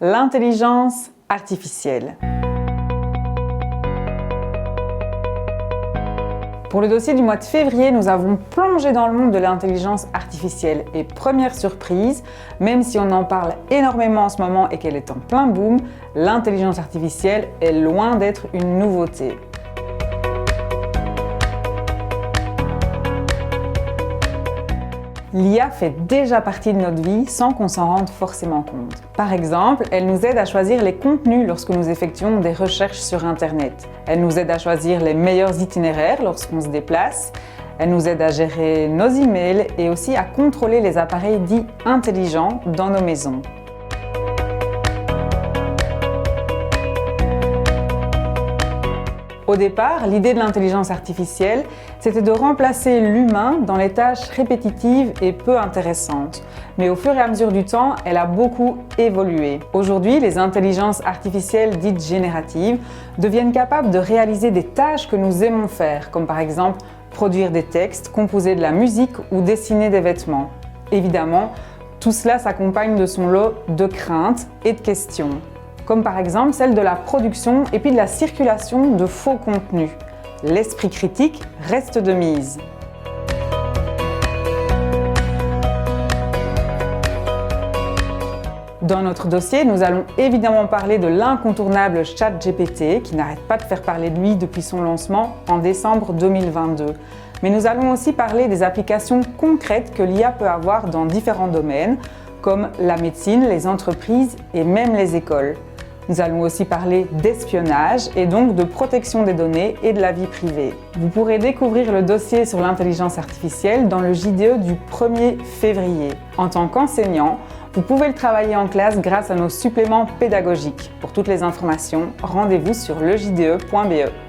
l'intelligence artificielle. Pour le dossier du mois de février, nous avons plongé dans le monde de l'intelligence artificielle. Et première surprise, même si on en parle énormément en ce moment et qu'elle est en plein boom, l'intelligence artificielle est loin d'être une nouveauté. L'IA fait déjà partie de notre vie sans qu'on s'en rende forcément compte. Par exemple, elle nous aide à choisir les contenus lorsque nous effectuons des recherches sur Internet. Elle nous aide à choisir les meilleurs itinéraires lorsqu'on se déplace. Elle nous aide à gérer nos emails et aussi à contrôler les appareils dits intelligents dans nos maisons. Au départ, l'idée de l'intelligence artificielle, c'était de remplacer l'humain dans les tâches répétitives et peu intéressantes. Mais au fur et à mesure du temps, elle a beaucoup évolué. Aujourd'hui, les intelligences artificielles dites génératives deviennent capables de réaliser des tâches que nous aimons faire, comme par exemple produire des textes, composer de la musique ou dessiner des vêtements. Évidemment, tout cela s'accompagne de son lot de craintes et de questions, comme par exemple celle de la production et puis de la circulation de faux contenus. L'esprit critique reste de mise. Dans notre dossier, nous allons évidemment parler de l'incontournable ChatGPT qui n'arrête pas de faire parler de lui depuis son lancement en décembre 2022. Mais nous allons aussi parler des applications concrètes que l'IA peut avoir dans différents domaines, comme la médecine, les entreprises et même les écoles. Nous allons aussi parler d'espionnage et donc de protection des données et de la vie privée. Vous pourrez découvrir le dossier sur l'intelligence artificielle dans le JDE du 1er février. En tant qu'enseignant, vous pouvez le travailler en classe grâce à nos suppléments pédagogiques. Pour toutes les informations, rendez-vous sur lejde.be.